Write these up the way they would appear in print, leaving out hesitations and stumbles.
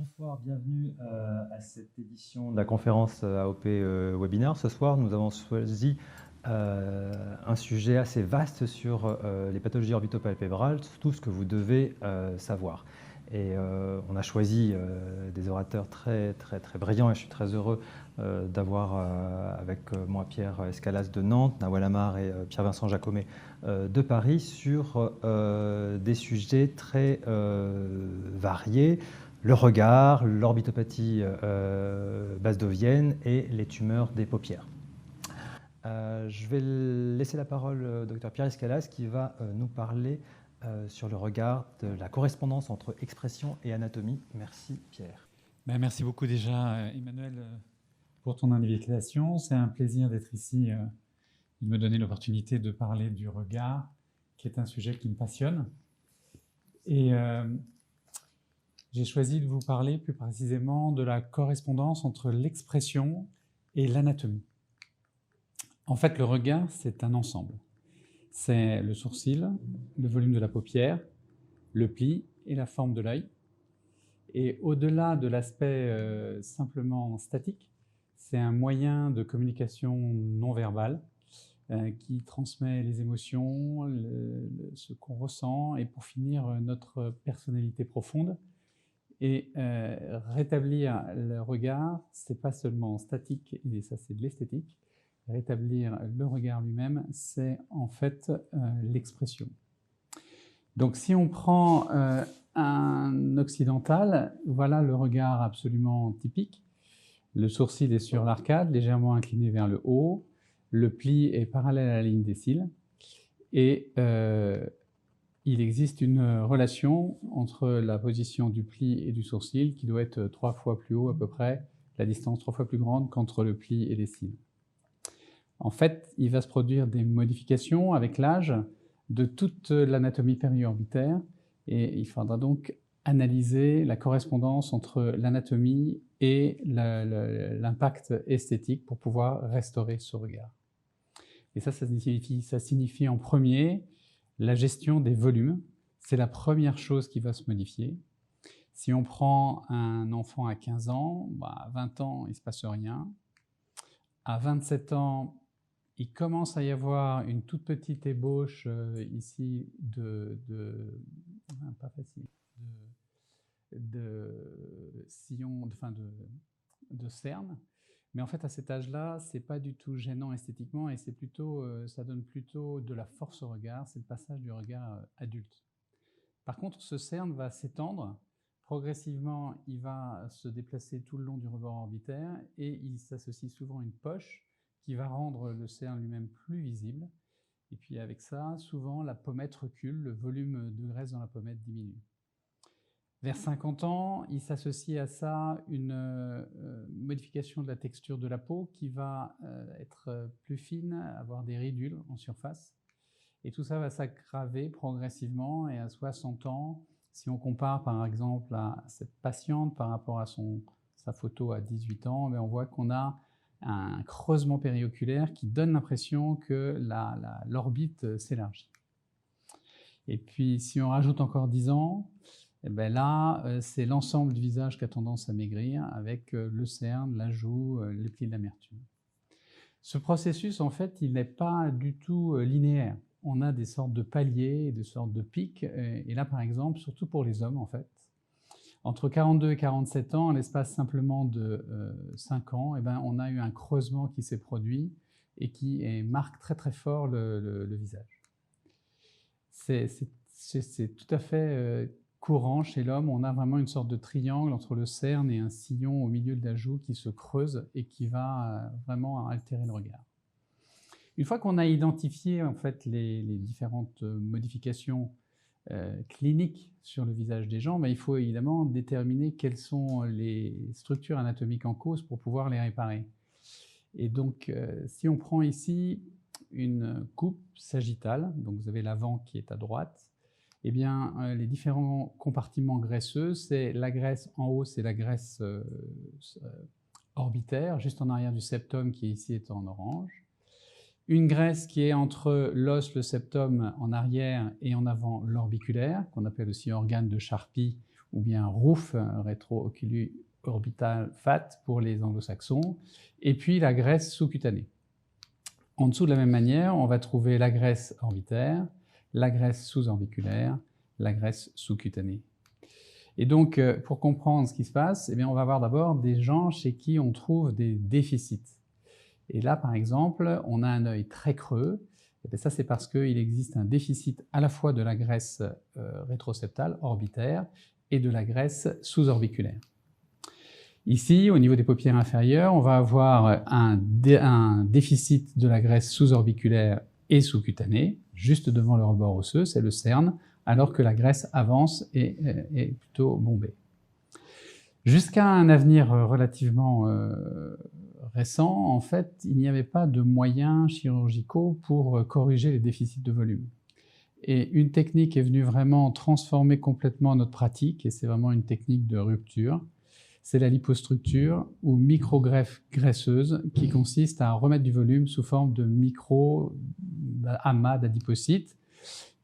Bonsoir, bienvenue à cette édition de la conférence AOP Webinar. Ce soir, nous avons choisi un sujet assez vaste sur les pathologies orbitopalpébrales, tout ce que vous devez savoir. Et on a choisi des orateurs très brillants et je suis très heureux d'avoir avec moi Pierre Escalas de Nantes, Nawal Amar et Pierre-Vincent Jacomet de Paris sur des sujets très variés. Le regard, l'orbitopathie basdovienne et les tumeurs des paupières. Je vais laisser la parole au Dr Pierre Escalas qui va nous parler sur le regard de la correspondance entre expression et anatomie. Merci Pierre. Merci beaucoup déjà Emmanuel pour ton invitation. C'est un plaisir d'être ici et de me donner l'opportunité de parler du regard, qui est un sujet qui me passionne. Et j'ai choisi de vous parler plus précisément de la correspondance entre l'expression et l'anatomie. En fait, le regard, c'est un ensemble. C'est le sourcil, le volume de la paupière, le pli et la forme de l'œil. Et au-delà de l'aspect simplement statique, c'est un moyen de communication non verbale qui transmet les émotions, ce qu'on ressent et pour finir notre personnalité profonde. Et rétablir le regard, c'est pas seulement statique, et ça c'est de l'esthétique. Rétablir le regard lui-même, c'est en fait l'expression. Donc si on prend un occidental, voilà le regard absolument typique. Le sourcil est sur l'arcade, légèrement incliné vers le haut. Le pli est parallèle à la ligne des cils. Et il existe une relation entre la position du pli et du sourcil qui doit être 3 fois plus haut à peu près, la distance 3 fois plus grande qu'entre le pli et les cils. En fait, il va se produire des modifications avec l'âge de toute l'anatomie périorbitaire et il faudra donc analyser la correspondance entre l'anatomie et l'impact esthétique pour pouvoir restaurer ce regard. Et ça signifie en premier la gestion des volumes. C'est la première chose qui va se modifier. Si on prend un enfant à 15 ans, à 20 ans, il ne se passe rien. À 27 ans, il commence à y avoir une toute petite ébauche ici pas facile, de sillon, de cerne. Mais en fait, à cet âge-là, c'est pas du tout gênant esthétiquement et c'est plutôt, ça donne plutôt de la force au regard. C'est le passage du regard adulte. Par contre, ce cerne va s'étendre. Progressivement, il va se déplacer tout le long du rebord orbitaire et il s'associe souvent à une poche qui va rendre le cerne lui-même plus visible. Et puis avec ça, souvent, la pommette recule, le volume de graisse dans la pommette diminue. Vers 50 ans, il s'associe à ça une modification de la texture de la peau qui va être plus fine, avoir des ridules en surface. Et tout ça va s'aggraver progressivement et à 60 ans, si on compare par exemple à cette patiente par rapport à sa photo à 18 ans, on voit qu'on a un creusement périoculaire qui donne l'impression que l'orbite s'élargit. Et puis si on rajoute encore 10 ans, là, c'est l'ensemble du visage qui a tendance à maigrir avec le cerne, la joue, les plis de l'amertume. Ce processus, en fait, il n'est pas du tout linéaire. On a des sortes de paliers, des sortes de pics. Et là, par exemple, surtout pour les hommes, en fait, entre 42 et 47 ans, à l'espace simplement de 5 ans, on a eu un creusement qui s'est produit et qui marque très fort le visage. C'est tout à fait courant chez l'homme. On a vraiment une sorte de triangle entre le cerne et un sillon au milieu de la joue qui se creuse et qui va vraiment altérer le regard. Une fois qu'on a identifié en fait les différentes modifications cliniques sur le visage des gens, il faut évidemment déterminer quelles sont les structures anatomiques en cause pour pouvoir les réparer. Et donc, si on prend ici une coupe sagittale, donc vous avez l'avant qui est à droite, les différents compartiments graisseux, c'est la graisse en haut, c'est la graisse orbitaire, juste en arrière du septum qui ici est en orange. Une graisse qui est entre l'os, le septum en arrière et en avant l'orbiculaire, qu'on appelle aussi organe de Charpie ou bien ROOF, rétro-oculo-orbital fat pour les anglo-saxons, et puis la graisse sous-cutanée. En dessous, de la même manière, on va trouver la graisse orbitaire, la graisse sous-orbiculaire, la graisse sous-cutanée. Et donc, pour comprendre ce qui se passe, eh bien, on va voir d'abord des gens chez qui on trouve des déficits. Et là, par exemple, on a un œil très creux. Et ça, c'est parce qu'il existe un déficit à la fois de la graisse rétroseptale, orbitaire, et de la graisse sous-orbiculaire. Ici, au niveau des paupières inférieures, on va avoir un déficit de la graisse sous-orbiculaire et sous-cutanée, juste devant le rebord osseux, c'est le cerne, alors que la graisse avance et est plutôt bombée. Jusqu'à un avenir relativement récent, en fait, il n'y avait pas de moyens chirurgicaux pour corriger les déficits de volume. Et une technique est venue vraiment transformer complètement notre pratique, et c'est vraiment une technique de rupture. C'est la lipostructure ou microgreffe graisseuse qui consiste à remettre du volume sous forme de micro-amas d'adipocytes.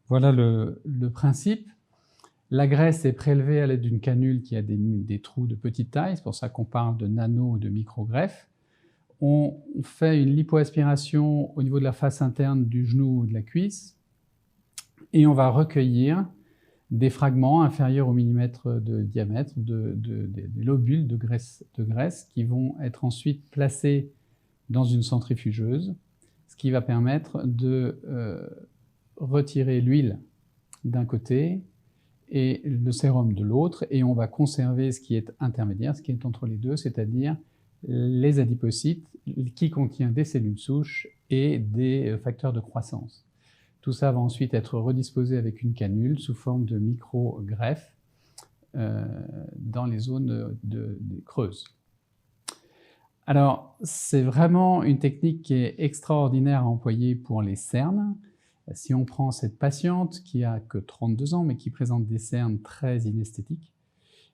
Voilà le principe. La graisse est prélevée à l'aide d'une canule qui a des trous de petite taille, c'est pour ça qu'on parle de nano ou de microgreffe. On fait une lipoaspiration au niveau de la face interne du genou ou de la cuisse, et on va recueillir des fragments inférieurs au millimètre de diamètre, des lobules de graisse qui vont être ensuite placés dans une centrifugeuse, ce qui va permettre de retirer l'huile d'un côté et le sérum de l'autre, et on va conserver ce qui est intermédiaire, ce qui est entre les deux, c'est-à-dire les adipocytes qui contiennent des cellules souches et des facteurs de croissance. Tout ça va ensuite être redisposé avec une canule sous forme de micro-greffe dans les zones creuses. Alors, c'est vraiment une technique qui est extraordinaire à employer pour les cernes. Si on prend cette patiente qui a que 32 ans mais qui présente des cernes très inesthétiques,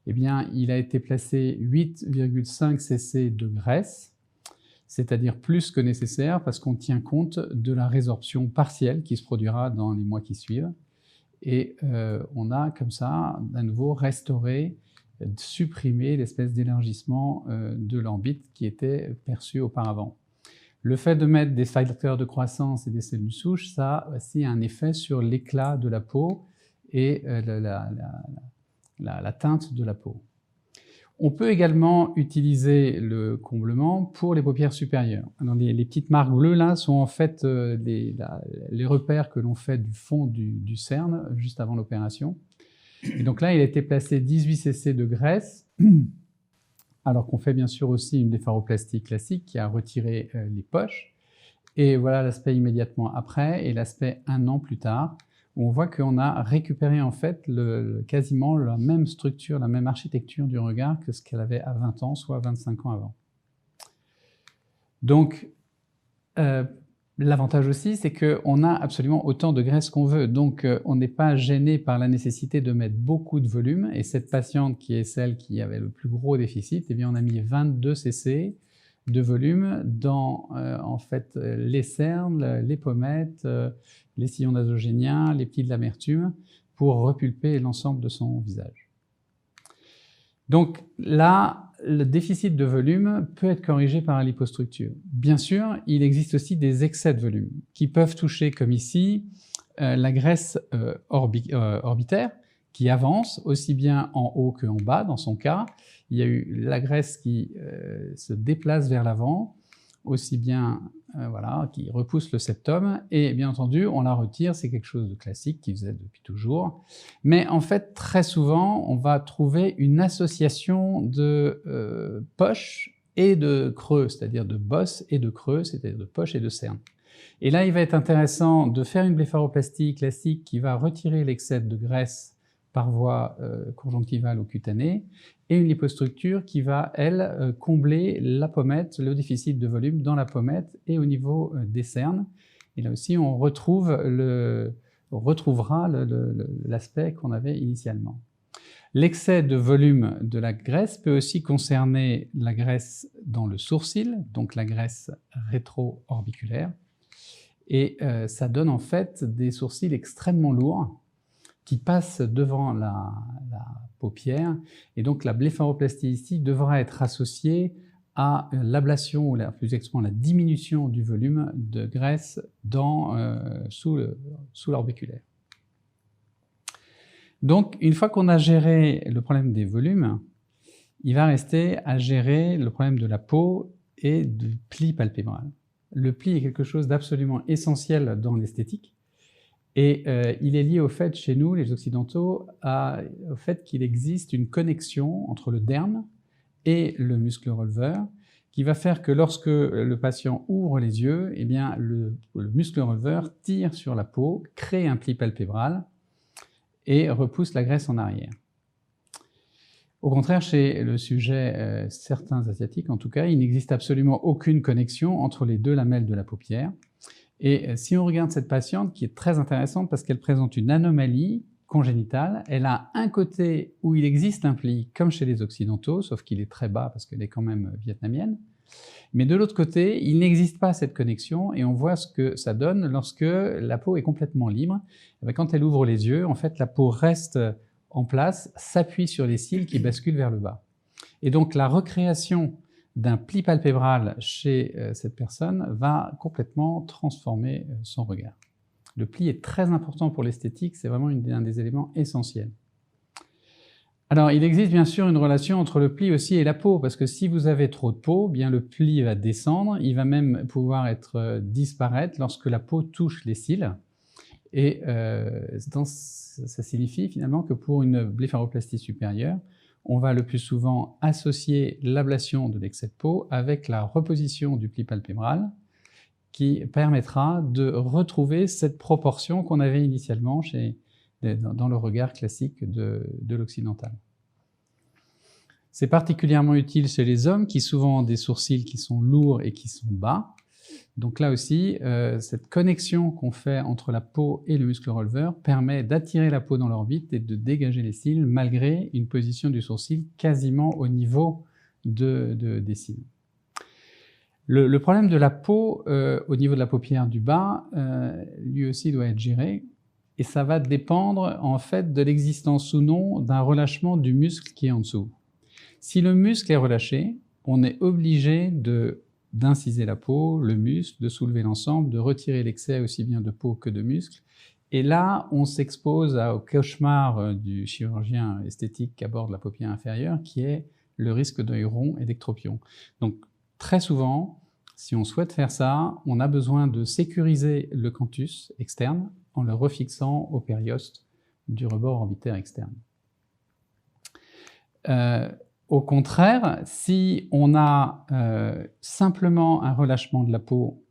eh bien, il a été placé 8,5 cc de graisse, c'est-à-dire plus que nécessaire parce qu'on tient compte de la résorption partielle qui se produira dans les mois qui suivent. Et on a comme ça, à nouveau, restauré, supprimé l'espèce d'élargissement de l'orbite qui était perçu auparavant. Le fait de mettre des facteurs de croissance et des cellules souches, ça a aussi un effet sur l'éclat de la peau et la teinte de la peau. On peut également utiliser le comblement pour les paupières supérieures. Alors les petites marques bleues là sont en fait les repères que l'on fait du fond du cerne juste avant l'opération. Et donc là, il a été placé 18 cc de graisse, alors qu'on fait bien sûr aussi une blépharoplastie classique qui a retiré les poches. Et voilà l'aspect immédiatement après et l'aspect un an plus tard, où on voit qu'on a récupéré en fait quasiment la même structure, la même architecture du regard que ce qu'elle avait à 20 ans, soit 25 ans avant. Donc, l'avantage aussi, c'est qu'on a absolument autant de graisse qu'on veut. Donc, on n'est pas gêné par la nécessité de mettre beaucoup de volume. Et cette patiente, qui est celle qui avait le plus gros déficit, eh bien, on a mis 22 cc de volume dans en fait les cernes, les pommettes, les sillons nasogéniens, les plis de l'amertume, pour repulper l'ensemble de son visage. Donc là, le déficit de volume peut être corrigé par la lipostructure. Bien sûr, il existe aussi des excès de volume qui peuvent toucher, comme ici, la graisse orbitaire qui avance aussi bien en haut qu'en bas dans son cas. Il y a eu la graisse qui se déplace vers l'avant, aussi bien voilà, qui repousse le septum, et bien entendu, on la retire, c'est quelque chose de classique qui faisait depuis toujours. Mais en fait, très souvent, on va trouver une association de poche et de creux, c'est-à-dire de bosse et de creux, c'est-à-dire de poche et de cerne. Et là, il va être intéressant de faire une blépharoplastie classique qui va retirer l'excès de graisse par voie conjonctivale ou cutanée, et une lipostructure qui va, elle, combler la pommette, le déficit de volume dans la pommette et au niveau des cernes. Et là aussi, on retrouvera l'aspect qu'on avait initialement. L'excès de volume de la graisse peut aussi concerner la graisse dans le sourcil, donc la graisse rétro-orbiculaire, et ça donne en fait des sourcils extrêmement lourds, qui passe devant la paupière. Et donc la blépharoplastie ici devra être associée à l'ablation, ou plus exactement la diminution du volume de graisse sous l'orbiculaire. Donc, une fois qu'on a géré le problème des volumes, il va rester à gérer le problème de la peau et du pli palpébral. Le pli est quelque chose d'absolument essentiel dans l'esthétique, et il est lié au fait, chez nous, les Occidentaux, au fait qu'il existe une connexion entre le derme et le muscle releveur, qui va faire que lorsque le patient ouvre les yeux, eh bien, le muscle releveur tire sur la peau, crée un pli palpébral et repousse la graisse en arrière. Au contraire, chez le sujet, certains asiatiques en tout cas, il n'existe absolument aucune connexion entre les deux lamelles de la paupière. Et si on regarde cette patiente, qui est très intéressante parce qu'elle présente une anomalie congénitale, elle a un côté où il existe un pli, comme chez les Occidentaux, sauf qu'il est très bas parce qu'elle est quand même vietnamienne. Mais de l'autre côté, il n'existe pas cette connexion, et on voit ce que ça donne lorsque la peau est complètement libre. Et quand elle ouvre les yeux, en fait, la peau reste en place, s'appuie sur les cils qui basculent vers le bas. Et donc la recréation d'un pli palpébral chez cette personne va complètement transformer son regard. Le pli est très important pour l'esthétique, c'est vraiment un des éléments essentiels. Alors, il existe bien sûr une relation entre le pli aussi et la peau, parce que si vous avez trop de peau, bien le pli va descendre, il va même pouvoir disparaître lorsque la peau touche les cils. Et ça signifie finalement que pour une blépharoplastie supérieure, on va le plus souvent associer l'ablation de l'excès de peau avec la reposition du pli palpébral, qui permettra de retrouver cette proportion qu'on avait initialement dans le regard classique de l'occidental. C'est particulièrement utile chez les hommes qui souvent ont des sourcils qui sont lourds et qui sont bas. Donc là aussi, cette connexion qu'on fait entre la peau et le muscle releveur permet d'attirer la peau dans l'orbite et de dégager les cils malgré une position du sourcil quasiment au niveau des cils. Le problème de la peau au niveau de la paupière du bas, lui aussi doit être géré, et ça va dépendre en fait de l'existence ou non d'un relâchement du muscle qui est en dessous. Si le muscle est relâché, on est obligé d'inciser la peau, le muscle, de soulever l'ensemble, de retirer l'excès aussi bien de peau que de muscle. Et là, on s'expose au cauchemar du chirurgien esthétique qui aborde la paupière inférieure, qui est le risque d'œil rond et d'ectropion. Donc, très souvent, si on souhaite faire ça, on a besoin de sécuriser le canthus externe en le refixant au périoste du rebord orbitaire externe. Au contraire, si on a simplement un relâchement de la peau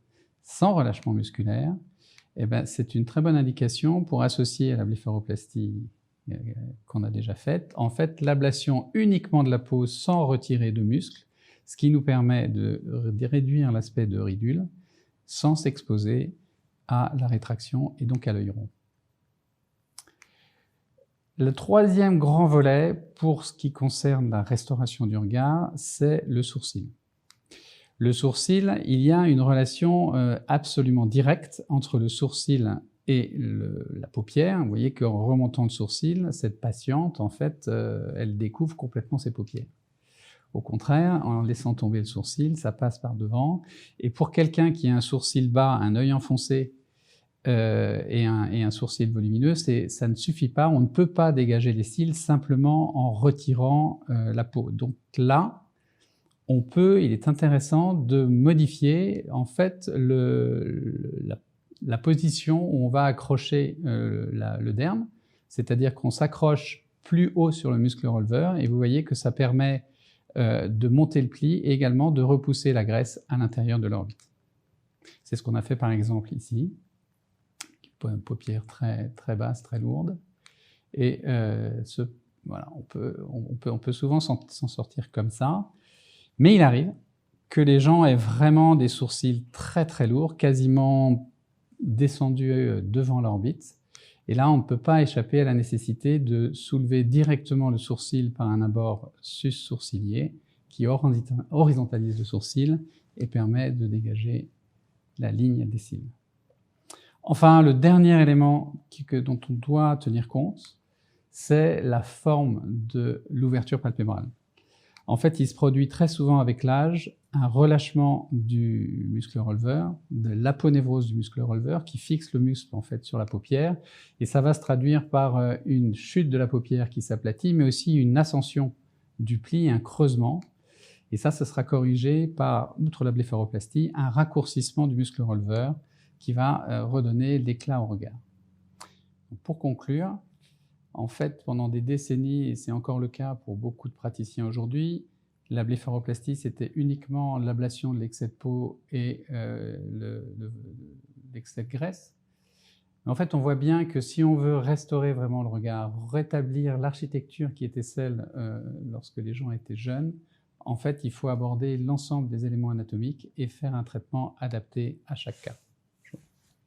sans relâchement musculaire, eh ben, c'est une très bonne indication pour associer à la blépharoplastie qu'on a déjà faite, en fait, l'ablation uniquement de la peau sans retirer de muscles, ce qui nous permet de réduire l'aspect de ridule sans s'exposer à la rétraction et donc à l'œil rond. Le troisième grand volet pour ce qui concerne la restauration du regard, c'est le sourcil. Le sourcil, il y a une relation absolument directe entre le sourcil et la paupière. Vous voyez qu'en remontant le sourcil, cette patiente, en fait, elle découvre complètement ses paupières. Au contraire, en laissant tomber le sourcil, ça passe par devant. Et pour quelqu'un qui a un sourcil bas, un œil enfoncé et un sourcil volumineux, ça ne suffit pas. On ne peut pas dégager les cils simplement en retirant la peau. Donc là, il est intéressant de modifier en fait la position où on va accrocher le derme, c'est-à-dire qu'on s'accroche plus haut sur le muscle releveur, et vous voyez que ça permet de monter le pli et également de repousser la graisse à l'intérieur de l'orbite. C'est ce qu'on a fait par exemple ici, une paupière très, très basse, très lourde, et voilà, on peut souvent s'en sortir comme ça, mais il arrive que les gens aient vraiment des sourcils très très lourds, quasiment descendus devant l'orbite, et là on ne peut pas échapper à la nécessité de soulever directement le sourcil par un abord sus-sourcilier qui horizontalise le sourcil et permet de dégager la ligne des cils. Enfin, le dernier élément dont on doit tenir compte, c'est la forme de l'ouverture palpébrale. En fait, il se produit très souvent avec l'âge un relâchement du muscle releveur, de l'aponévrose du muscle releveur qui fixe le muscle en fait sur la paupière, et ça va se traduire par une chute de la paupière qui s'aplatit, mais aussi une ascension du pli, un creusement. Et ça sera corrigé par, outre la blépharoplastie, un raccourcissement du muscle releveur qui va redonner l'éclat au regard. Donc, pour conclure, en fait, pendant des décennies, et c'est encore le cas pour beaucoup de praticiens aujourd'hui, la blépharoplastie, c'était uniquement l'ablation de l'excès de peau et l'excès de graisse. Mais en fait, on voit bien que si on veut restaurer vraiment le regard, rétablir l'architecture qui était celle lorsque les gens étaient jeunes, en fait, il faut aborder l'ensemble des éléments anatomiques et faire un traitement adapté à chaque cas. Je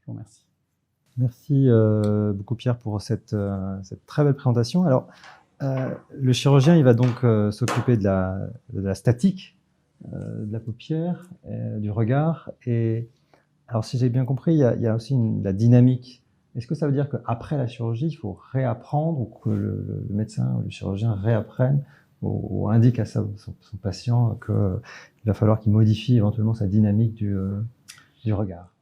vous remercie. Merci beaucoup Pierre pour cette très belle présentation. Alors, le chirurgien, il va donc s'occuper de la statique de la paupière, du regard. Et alors, si j'ai bien compris, il y a aussi la dynamique. Est-ce que ça veut dire qu'après la chirurgie, il faut réapprendre, ou que le médecin ou le chirurgien réapprenne ou indique à son patient qu'il va falloir qu'il modifie éventuellement sa dynamique du regard?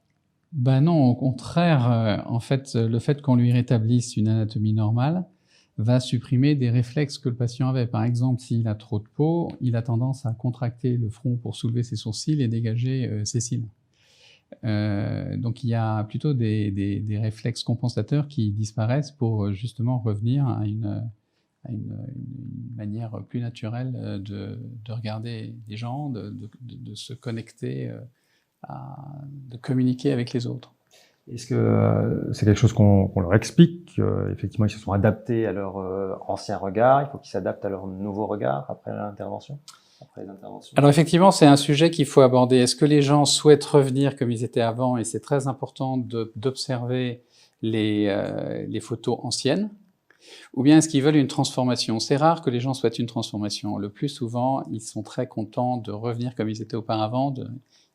Ben non, au contraire, en fait, le fait qu'on lui rétablisse une anatomie normale va supprimer des réflexes que le patient avait. Par exemple, s'il a trop de peau, il a tendance à contracter le front pour soulever ses sourcils et dégager ses cils. Donc il y a plutôt des réflexes compensateurs qui disparaissent pour justement revenir à une manière plus naturelle de regarder les gens, de se connecter, de communiquer avec les autres. Est-ce que c'est quelque chose qu'on leur explique? Effectivement, ils se sont adaptés à leur ancien regard, il faut qu'ils s'adaptent à leur nouveau regard après l'intervention, après les interventions? Alors effectivement, c'est un sujet qu'il faut aborder. Est-ce que les gens souhaitent revenir comme ils étaient avant? Et c'est très important d'observer les photos anciennes. Ou bien est-ce qu'ils veulent une transformation? C'est rare que les gens souhaitent une transformation. Le plus souvent, ils sont très contents de revenir comme ils étaient auparavant,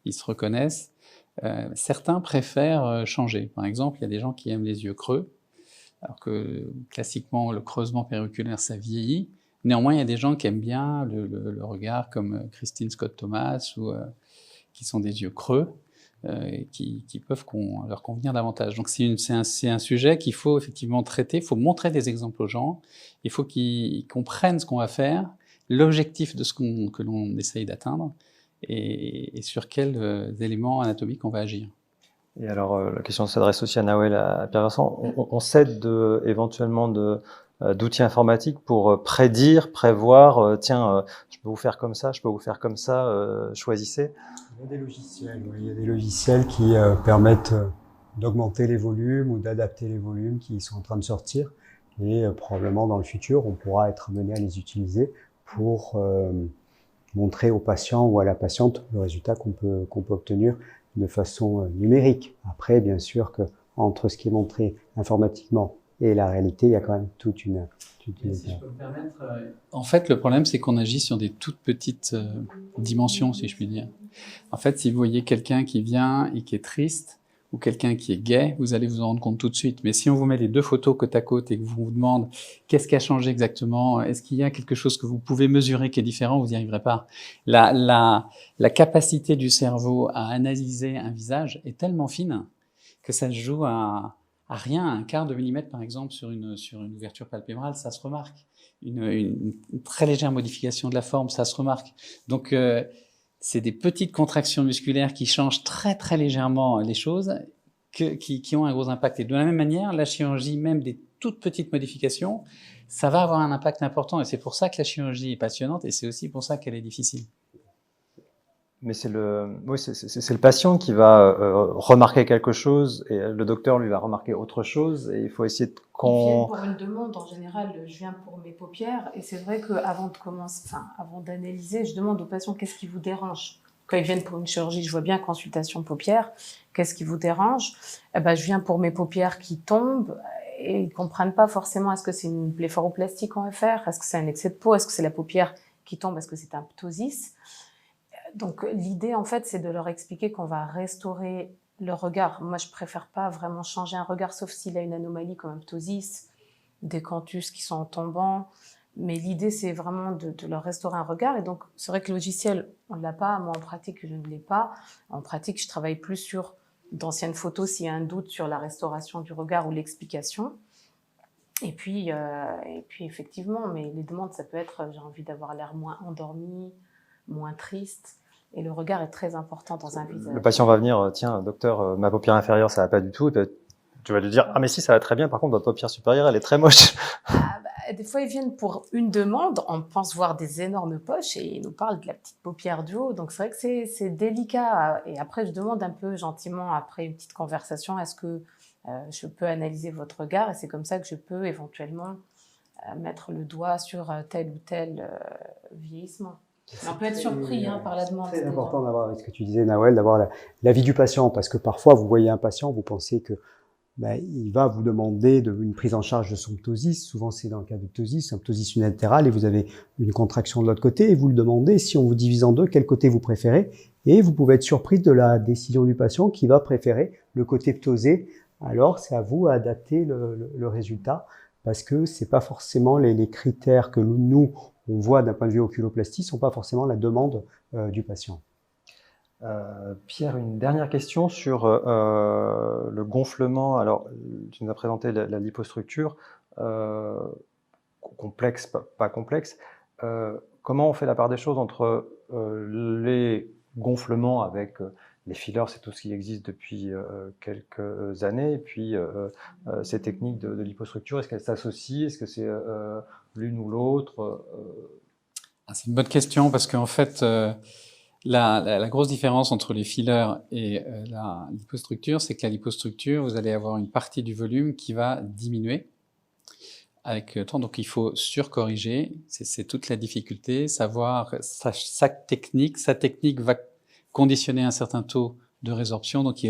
ils se reconnaissent. Certains préfèrent changer. Par exemple, il y a des gens qui aiment les yeux creux, alors que classiquement, le creusement périoculaire, ça vieillit. Néanmoins, il y a des gens qui aiment bien le regard comme Christine Scott Thomas, ou qui sont des yeux creux, qui peuvent leur convenir davantage. Donc c'est un sujet qu'il faut effectivement traiter, il faut montrer des exemples aux gens, il faut qu'ils comprennent ce qu'on va faire, l'objectif de que l'on essaye d'atteindre, et sur quels éléments anatomiques on va agir. Et alors, la question s'adresse aussi à Nawel, à Pierre Vincent. On s'aide éventuellement d'outils informatiques pour prévoir, tiens, je peux vous faire comme ça, je peux vous faire comme ça, choisissez. Il y a des logiciels, oui. Il y a des logiciels qui permettent d'augmenter les volumes ou d'adapter les volumes qui sont en train de sortir. Et probablement dans le futur, on pourra être amené à les utiliser pour montrer au patient ou à la patiente le résultat qu'on peut obtenir de façon numérique. Après, bien sûr que entre ce qui est montré informatiquement et la réalité, il y a quand même toute une si je peux me permettre, en fait, le problème, c'est qu'on agit sur des toutes petites dimensions, si je puis dire. En fait, si vous voyez quelqu'un qui vient et qui est triste, ou quelqu'un qui est gai, vous allez vous en rendre compte tout de suite. Mais si on vous met les deux photos côte à côte et que vous vous demande qu'est-ce qui a changé exactement, est-ce qu'il y a quelque chose que vous pouvez mesurer qui est différent, vous n'y arriverez pas. La capacité du cerveau à analyser un visage est tellement fine que ça se joue à rien, un quart de millimètre par exemple sur une ouverture palpébrale, ça se remarque. Une très légère modification de la forme, ça se remarque. Donc c'est des petites contractions musculaires qui changent très très légèrement les choses, qui ont un gros impact. Et de la même manière, la chirurgie, même des toutes petites modifications, ça va avoir un impact important. Et c'est pour ça que la chirurgie est passionnante, et c'est aussi pour ça qu'elle est difficile. Mais c'est le patient qui va remarquer quelque chose, et le docteur lui va remarquer autre chose, et il faut essayer de Ils viennent pour une demande, en général, je viens pour mes paupières, et c'est vrai qu'avant d'analyser, je demande aux patients qu'est-ce qui vous dérange. Quand ils viennent pour une chirurgie, je vois bien consultation paupières, qu'est-ce qui vous dérange? Eh ben, je viens pour mes paupières qui tombent, et ils comprennent pas forcément est-ce que c'est une blépharoplastie qu'on va faire, est-ce que c'est un excès de peau, est-ce que c'est la paupière qui tombe, est-ce que c'est un ptosis? Donc l'idée, en fait, c'est de leur expliquer qu'on va restaurer le regard. Moi, je préfère pas vraiment changer un regard, sauf s'il a une anomalie comme un ptosis, des canthus qui sont en tombant. Mais l'idée, c'est vraiment de leur restaurer un regard. Et donc, c'est vrai que le logiciel, on ne l'a pas. Moi, en pratique, je ne l'ai pas. En pratique, je travaille plus sur d'anciennes photos s'il y a un doute sur la restauration du regard ou l'explication. Et puis, effectivement, mais les demandes, ça peut être, j'ai envie d'avoir l'air moins endormi, moins triste. Et le regard est très important dans un visage. Le patient va venir, tiens, docteur, ma paupière inférieure, ça va pas du tout. Et puis, tu vas lui dire, ah mais si, ça va très bien. Par contre, votre paupière supérieure, elle est très moche. Des fois, ils viennent pour une demande, on pense voir des énormes poches et ils nous parlent de la petite paupière du haut. Donc, c'est vrai que c'est délicat. Et après, je demande un peu gentiment, après une petite conversation, est-ce que je peux analyser votre regard? Et c'est comme ça que je peux éventuellement mettre le doigt sur tel ou tel vieillissement. On peut être surpris par la demande. C'est important d'avoir, avec ce que tu disais, Nawel, d'avoir l'avis du patient. Parce que parfois, vous voyez un patient, vous pensez que il va vous demander une prise en charge de son ptosis. Souvent, c'est dans le cas de ptosis, un ptosis unilatéral, et vous avez une contraction de l'autre côté, et vous le demandez, si on vous divise en deux, quel côté vous préférez. Et vous pouvez être surpris de la décision du patient qui va préférer le côté ptosé. Alors, c'est à vous d'adapter le résultat, parce que c'est pas forcément les critères que nous, on voit d'un point de vue oculoplastie, sont pas forcément la demande du patient. Pierre, une dernière question sur le gonflement. Alors, tu nous as présenté la lipostructure, complexe, pas complexe. Comment on fait la part des choses entre les gonflements avec les fillers, c'est tout ce qui existe depuis quelques années, et puis ces techniques de lipostructure, est-ce qu'elles s'associent? Est-ce que c'est l'une ou l'autre? C'est une bonne question, parce qu'en fait, la grosse différence entre les fillers et la lipostructure, c'est que la lipostructure, vous allez avoir une partie du volume qui va diminuer avec le temps. Donc, il faut surcorriger. C'est toute la difficulté. Savoir sa technique. Sa technique va conditionner un certain taux de résorption. Donc,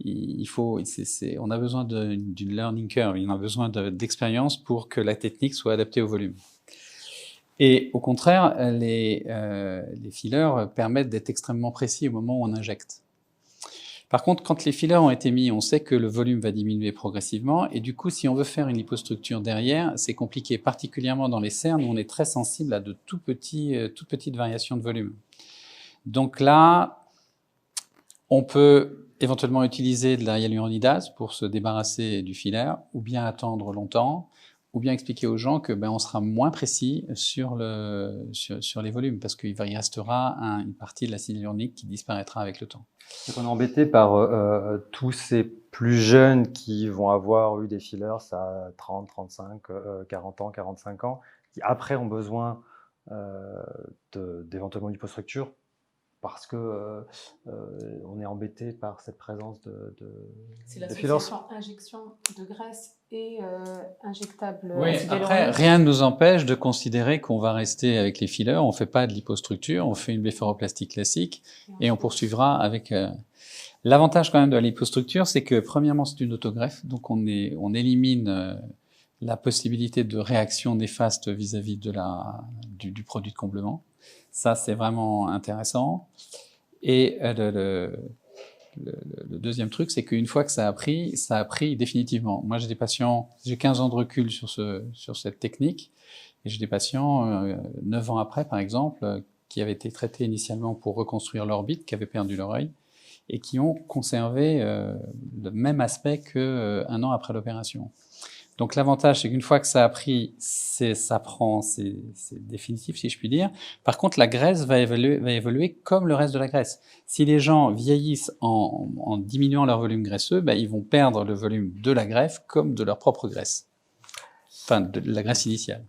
on a besoin d'une learning curve. On a besoin d'expérience pour que la technique soit adaptée au volume. Et au contraire, les fillers permettent d'être extrêmement précis au moment où on injecte. Par contre, quand les fillers ont été mis, on sait que le volume va diminuer progressivement, et du coup, si on veut faire une lipostructure derrière, c'est compliqué, particulièrement dans les cernes où on est très sensible à de toutes petites variations de volume. Donc là, on peut éventuellement utiliser de la hyaluronidase pour se débarrasser du filler, ou bien attendre longtemps, ou bien expliquer aux gens que on sera moins précis sur les volumes, parce qu'il restera une partie de l'acide hyaluronique qui disparaîtra avec le temps. Donc on est embêté par tous ces plus jeunes qui vont avoir eu des fillers à 30, 35, 40 ans, 45 ans, qui après ont besoin d'éventuellement une lipostructure, parce que on est embêté par cette présence de c'est l'association injection de graisse et injectable. Oui, après, rien ne nous empêche de considérer qu'on va rester avec les fillers. On ne fait pas de lipostructure, on fait une blépharoplastie classique et on poursuivra avec... L'avantage quand même de la lipostructure, c'est que premièrement, c'est une autogreffe, donc on élimine la possibilité de réaction néfaste vis-à-vis du produit de comblement. Ça, c'est vraiment intéressant. Et le deuxième truc, c'est qu'une fois que ça a pris définitivement. Moi, j'ai des patients, j'ai 15 ans de recul sur cette technique, et j'ai des patients, 9 ans après, par exemple, qui avaient été traités initialement pour reconstruire l'orbite, qui avaient perdu l'oreille, et qui ont conservé le même aspect qu'un an après l'opération. Donc l'avantage, c'est qu'une fois que ça a pris, c'est définitif, si je puis dire. Par contre, la graisse va évoluer comme le reste de la graisse. Si les gens vieillissent en diminuant leur volume graisseux, ils vont perdre le volume de la greffe comme de leur propre graisse. Enfin, de la graisse initiale.